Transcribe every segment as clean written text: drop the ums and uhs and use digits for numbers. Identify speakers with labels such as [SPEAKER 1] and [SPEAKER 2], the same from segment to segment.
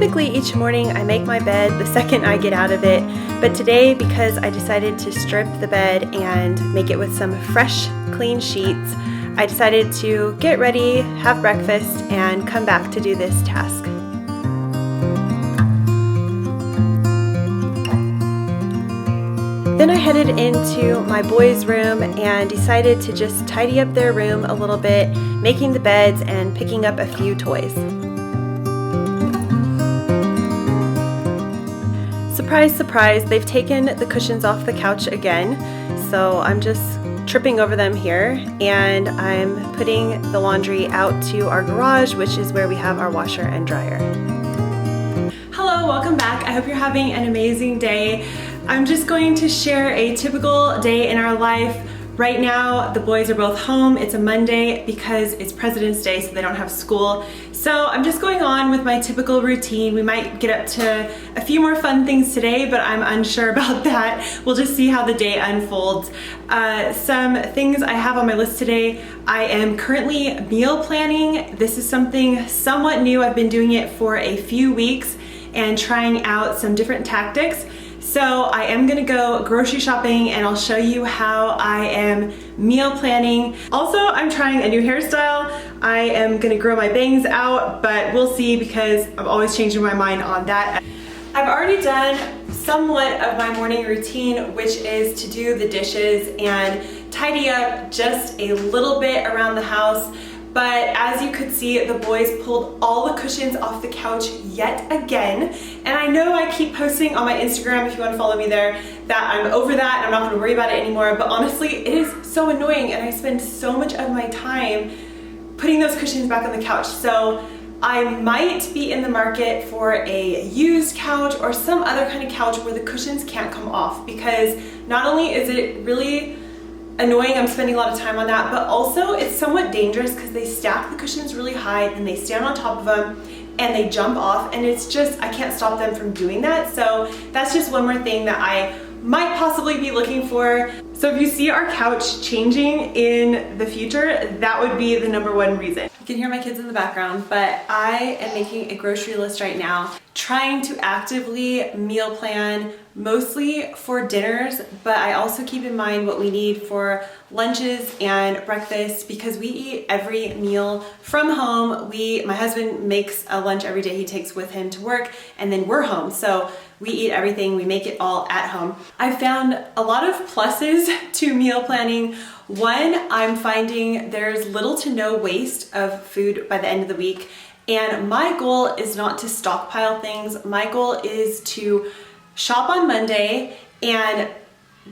[SPEAKER 1] Typically each morning I make my bed the second I get out of it, but today, because I decided to strip the bed and make it with some fresh, clean sheets, I decided to get ready, have breakfast, and come back to do this task. Then I headed into my boys' room and decided to just tidy up their room a little bit, making the beds and picking up a few toys. Surprise, surprise, they've taken the cushions off the couch again, so I'm just tripping over them here, and I'm putting the laundry out to our garage, which is where we have our washer and dryer. Hello, welcome back. I hope you're having an amazing day. I'm just going to share a typical day in our life. Right now, the boys are both home. It's a Monday because it's President's Day, so they don't have school. So I'm just going on with my typical routine. We might get up to a few more fun things today, but I'm unsure about that. We'll just see how the day unfolds. Some things I have on my list today. I am currently meal planning. This is something somewhat new. I've been doing it for a few weeks and trying out some different tactics. So I am gonna go grocery shopping and I'll show you how I am meal planning. Also, I'm trying a new hairstyle. I am gonna grow my bangs out, but we'll see because I'm always changing my mind on that. I've already done somewhat of my morning routine, which is to do the dishes and tidy up just a little bit around the house. But as you could see, the boys pulled all the cushions off the couch yet again. And I know I keep posting on my Instagram, if you want to follow me there, that I'm over that and I'm not going to worry about it anymore. But honestly, it is so annoying and I spend so much of my time putting those cushions back on the couch. So I might be in the market for a used couch or some other kind of couch where the cushions can't come off, because not only is it really annoying, I'm spending a lot of time on that, but also it's somewhat dangerous because they stack the cushions really high and they stand on top of them and they jump off, and it's just, I can't stop them from doing that. So that's just one more thing that I might possibly be looking for. So if you see our couch changing in the future, that would be the #1 reason. You can hear my kids in the background, but I am making a grocery list right now, trying to actively meal plan, mostly for dinners, but I also keep in mind what we need for lunches and breakfast, because we eat every meal from home. My husband makes a lunch every day he takes with him to work, and then we're home. So we eat everything, we make it all at home. I found a lot of pluses to meal planning. One, I'm finding there's little to no waste of food by the end of the week. And my goal is not to stockpile things. My goal is to shop on Monday and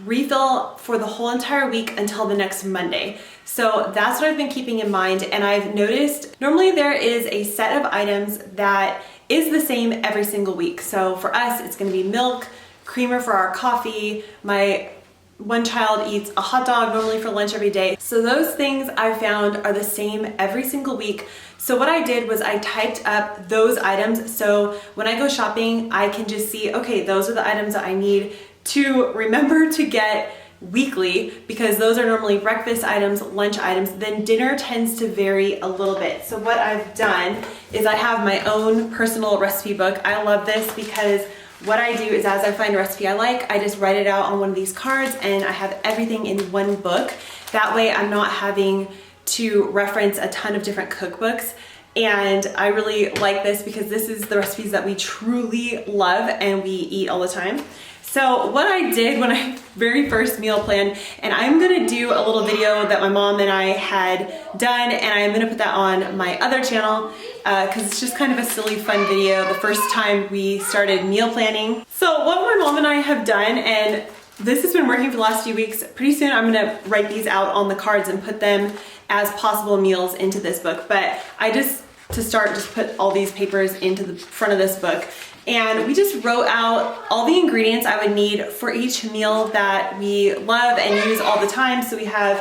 [SPEAKER 1] refill for the whole entire week until the next Monday. So that's what I've been keeping in mind. And I've noticed normally there is a set of items that is the same every single week. So for us, it's gonna be milk, creamer for our coffee. My one child eats a hot dog normally for lunch every day. So those things I found are the same every single week. So what I did was I typed up those items. So when I go shopping, I can just see, okay, those are the items that I need to remember to get weekly, because those are normally breakfast items, lunch items. Then dinner tends to vary a little bit. So what I've done is I have my own personal recipe book. I love this because what I do is, as I find a recipe I like, I just write it out on one of these cards and I have everything in one book. That way I'm not having to reference a ton of different cookbooks. And I really like this because this is the recipes that we truly love and we eat all the time. So what I did when I very first meal planned, and I'm gonna do a little video that my mom and I had done, and I'm gonna put that on my other channel because it's just kind of a silly, fun video, the first time we started meal planning. So what my mom and I have done, and this has been working for the last few weeks, pretty soon I'm gonna write these out on the cards and put them as possible meals into this book. But I just, to start, just put all these papers into the front of this book. And we just wrote out all the ingredients I would need for each meal that we love and use all the time. So we have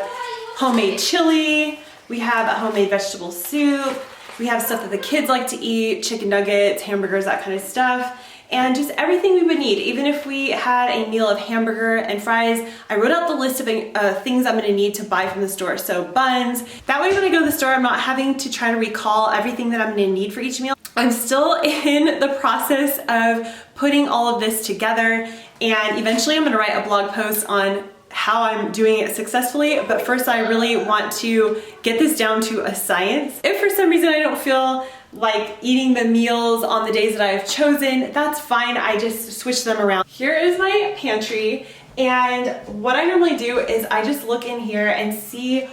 [SPEAKER 1] homemade chili, we have a homemade vegetable soup, we have stuff that the kids like to eat, chicken nuggets, hamburgers, that kind of stuff. And just everything we would need. Even if we had a meal of hamburger and fries, I wrote out the list of things I'm gonna need to buy from the store. So buns. That way when I go to the store, I'm not having to try to recall everything that I'm gonna need for each meal. I'm still in the process of putting all of this together, and eventually I'm gonna write a blog post on how I'm doing it successfully, but first I really want to get this down to a science. If for some reason I don't feel like eating the meals on the days that I've chosen, that's fine, I just switch them around. Here is my pantry, and what I normally do is I just look in here and see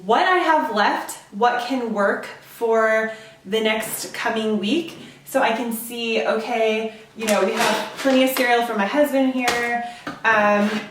[SPEAKER 1] what I have left, what can work for the next coming week. So I can see, okay, you know, we have plenty of cereal for my husband here.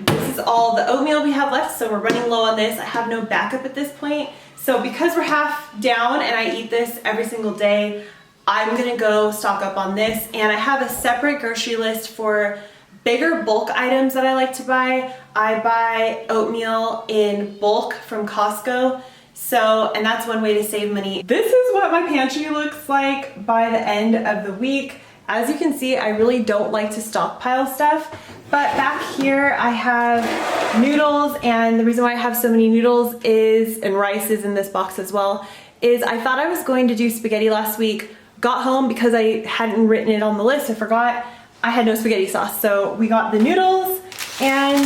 [SPEAKER 1] This is all the oatmeal we have left, so we're running low on this. I have no backup at this point. So because we're half down and I eat this every single day, I'm gonna go stock up on this. And I have a separate grocery list for bigger bulk items that I like to buy. I buy oatmeal in bulk from Costco. So, and that's one way to save money. This is what my pantry looks like by the end of the week. As you can see, I really don't like to stockpile stuff, but back here I have noodles, and the reason why I have so many noodles is, and rice is in this box as well, is I thought I was going to do spaghetti last week, got home because I hadn't written it on the list, I forgot, I had no spaghetti sauce. So we got the noodles and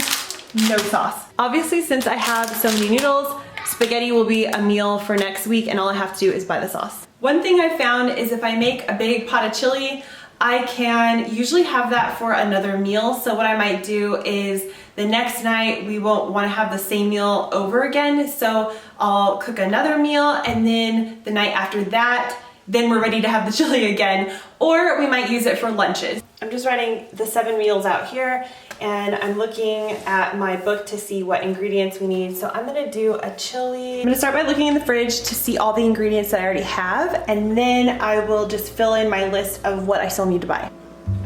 [SPEAKER 1] no sauce. Obviously, since I have so many noodles, spaghetti will be a meal for next week, and all I have to do is buy the sauce. One thing I found is if I make a big pot of chili, I can usually have that for another meal. So what I might do is the next night we won't want to have the same meal over again. So I'll cook another meal, and then the night after that, then we're ready to have the chili again, or we might use it for lunches. I'm just writing the 7 meals out here, and I'm looking at my book to see what ingredients we need. So I'm gonna do a chili. I'm gonna start by looking in the fridge to see all the ingredients that I already have, and then I will just fill in my list of what I still need to buy.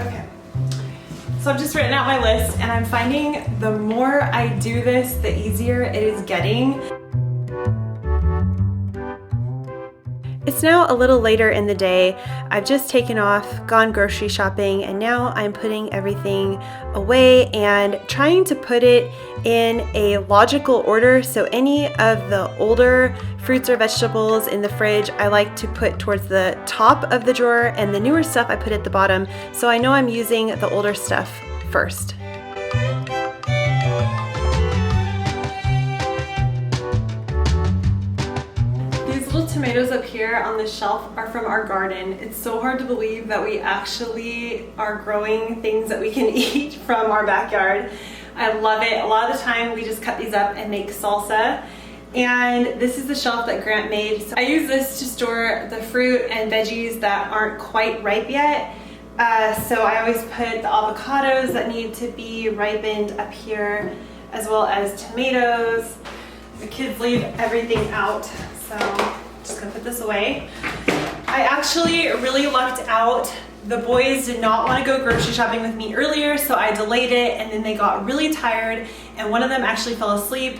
[SPEAKER 1] Okay, so I've just written out my list, and I'm finding the more I do this, the easier it is getting. It's now a little later in the day. I've just taken off, gone grocery shopping, and now I'm putting everything away and trying to put it in a logical order. So any of the older fruits or vegetables in the fridge, I like to put towards the top of the drawer, and the newer stuff I put at the bottom. So I know I'm using the older stuff first. Tomatoes up here on the shelf are from our garden. It's so hard to believe that we actually are growing things that we can eat from our backyard. I love it. A lot of the time we just cut these up and make salsa. And this is the shelf that Grant made. So I use this to store the fruit and veggies that aren't quite ripe yet. So I always put the avocados that need to be ripened up here, as well as tomatoes. The kids leave everything out, so just gonna put this away. I actually really lucked out. The boys did not want to go grocery shopping with me earlier, so I delayed it, and then they got really tired, and one of them actually fell asleep,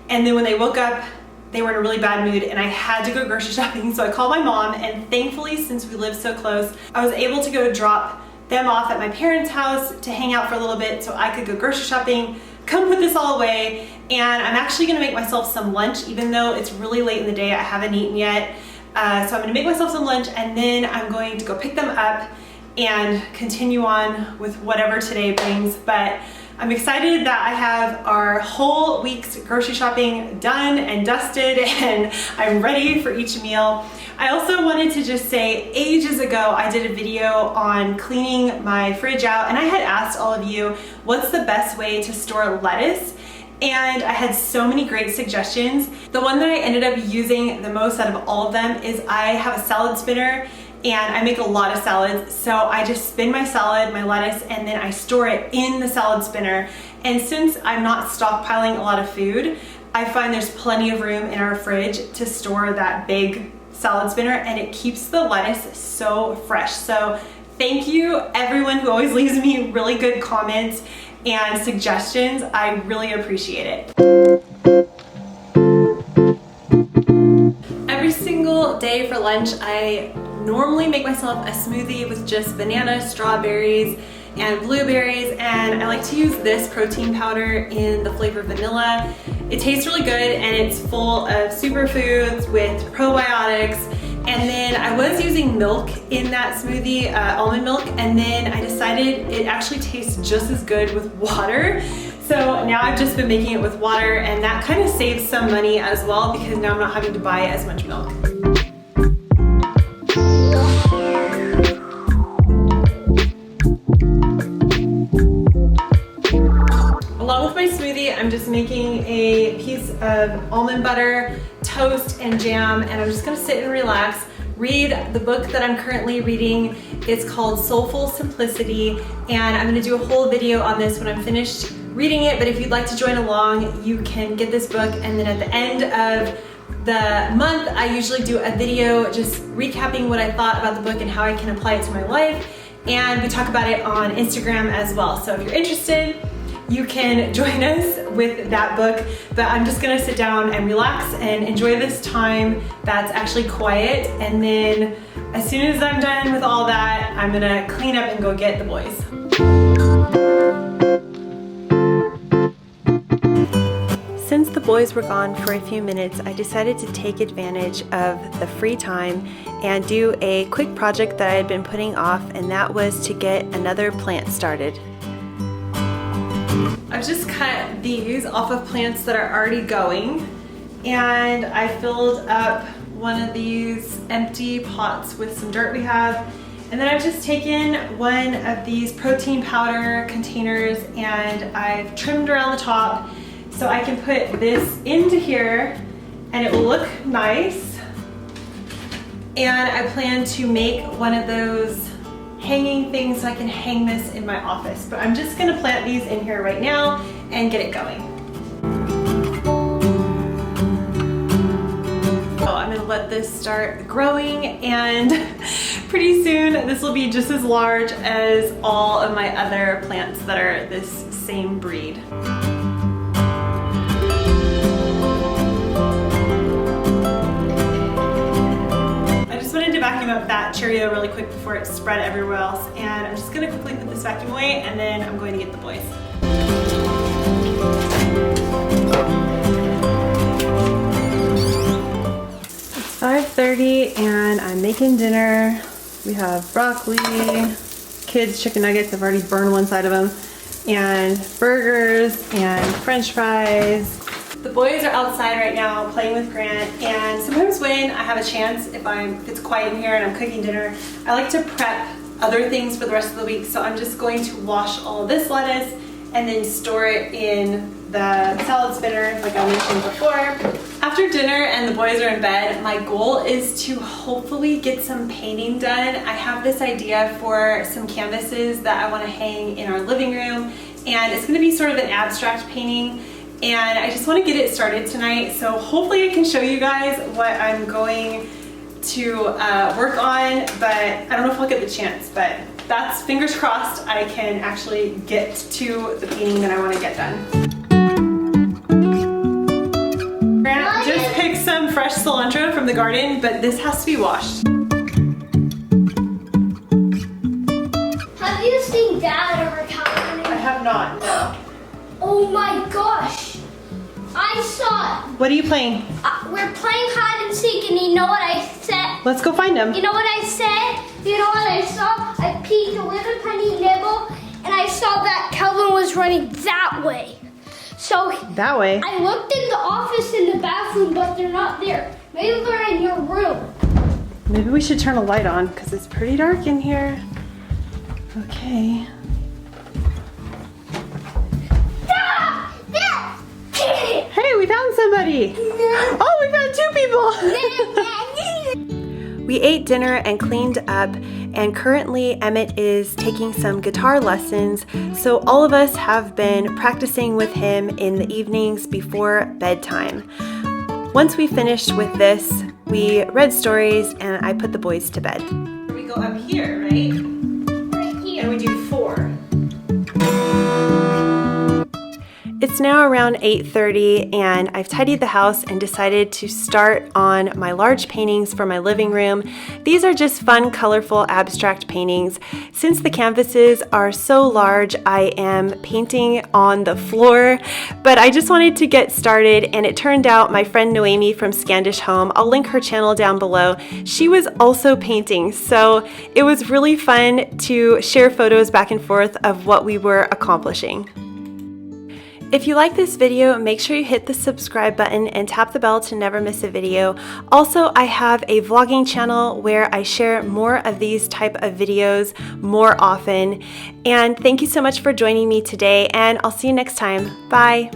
[SPEAKER 1] and then when they woke up, they were in a really bad mood, and I had to go grocery shopping. So I called my mom, and thankfully, since we live so close, I was able to go drop them off at my parents' house to hang out for a little bit so I could go grocery shopping, come put this all away, and I'm actually gonna make myself some lunch, even though it's really late in the day, I haven't eaten yet. So I'm gonna make myself some lunch, and then I'm going to go pick them up and continue on with whatever today brings. But I'm excited that I have our whole week's grocery shopping done and dusted, and I'm ready for each meal. I also wanted to just say, ages ago, I did a video on cleaning my fridge out, and I had asked all of you, what's the best way to store lettuce? And I had so many great suggestions. The one that I ended up using the most out of all of them is I have a salad spinner, and I make a lot of salads. So I just spin my salad, my lettuce, and then I store it in the salad spinner. And since I'm not stockpiling a lot of food, I find there's plenty of room in our fridge to store that big salad spinner, and it keeps the lettuce so fresh. So thank you everyone who always leaves me really good comments and suggestions. I really appreciate it. Every single day for lunch, I normally make myself a smoothie with just bananas, strawberries, and blueberries, and I like to use this protein powder in the flavor vanilla. It tastes really good, and it's full of superfoods with probiotics, And then I was using milk in that smoothie, almond milk, and then I decided it actually tastes just as good with water. So now I've just been making it with water, and that kind of saves some money as well because now I'm not having to buy as much milk. Along with my smoothie, I'm just making a piece of almond butter, toast, and jam, and I'm just gonna sit and relax, read the book that I'm currently reading. It's called Soulful Simplicity, and I'm gonna do a whole video on this when I'm finished reading it, but if you'd like to join along, you can get this book, and then at the end of the month, I usually do a video just recapping what I thought about the book and how I can apply it to my life, and we talk about it on Instagram as well. So if you're interested, you can join us with that book, but I'm just gonna sit down and relax and enjoy this time that's actually quiet, and then as soon as I'm done with all that, I'm gonna clean up and go get the boys. Since the boys were gone for a few minutes, I decided to take advantage of the free time and do a quick project that I had been putting off, and that was to get another plant started. I've just cut these off of plants that are already going, and I filled up one of these empty pots with some dirt we have, and then I've just taken one of these protein powder containers and I've trimmed around the top so I can put this into here and it will look nice. And I plan to make one of those hanging things so I can hang this in my office. But I'm just gonna plant these in here right now and get it going. So I'm gonna let this start growing, and pretty soon this will be just as large as all of my other plants that are this same breed. Vacuum up that Cheerio really quick before it's spread everywhere else, and I'm just gonna quickly put this vacuum away, and then I'm going to get the boys. It's 5:30 and I'm making dinner. We have broccoli, kids chicken nuggets, I've already burned one side of them, and burgers and french fries. The boys are outside right now playing with Grant, and sometimes when I have a chance, if it's quiet in here and I'm cooking dinner, I like to prep other things for the rest of the week. So I'm just going to wash all of this lettuce and then store it in the salad spinner like I mentioned before. After dinner and the boys are in bed, my goal is to hopefully get some painting done. I have this idea for some canvases that I want to hang in our living room, and it's going to be sort of an abstract painting. And I just want to get it started tonight, so hopefully I can show you guys what I'm going to work on, but I don't know if I'll get the chance, but that's fingers crossed I can actually get to the painting that I want to get done. Grant just picked some fresh cilantro from the garden, but this has to be washed.
[SPEAKER 2] Have you seen Dad ever counting?
[SPEAKER 1] I have not, no.
[SPEAKER 2] Oh my gosh! I saw it.
[SPEAKER 1] What are you playing?
[SPEAKER 2] We're playing hide and seek, and you know what I said?
[SPEAKER 1] Let's go find them.
[SPEAKER 2] You know what I said? You know what I saw? I peeked a little tiny nibble, and I saw that Calvin was running that way. So
[SPEAKER 1] that way?
[SPEAKER 2] I looked in the office and the bathroom, but they're not there. Maybe they're in your room.
[SPEAKER 1] Maybe we should turn a light on because it's pretty dark in here. Okay. Hey, we found somebody! Oh, we found 2 people! We ate dinner and cleaned up, and currently Emmett is taking some guitar lessons, so all of us have been practicing with him in the evenings before bedtime. Once we finished with this, we read stories and I put the boys to bed. We go up here, right? Right here. And we do 4. It's It's now around 8:30 and I've tidied the house and decided to start on my large paintings for my living room. These are just fun, colorful, abstract paintings. Since the canvases are so large, I am painting on the floor, but I just wanted to get started, and it turned out my friend Noemi from Scandish Home, I'll link her channel down below, she was also painting, so it was really fun to share photos back and forth of what we were accomplishing. If you like this video, make sure you hit the subscribe button and tap the bell to never miss a video. Also, I have a vlogging channel where I share more of these type of videos more often. And thank you so much for joining me today, and I'll see you next time. Bye!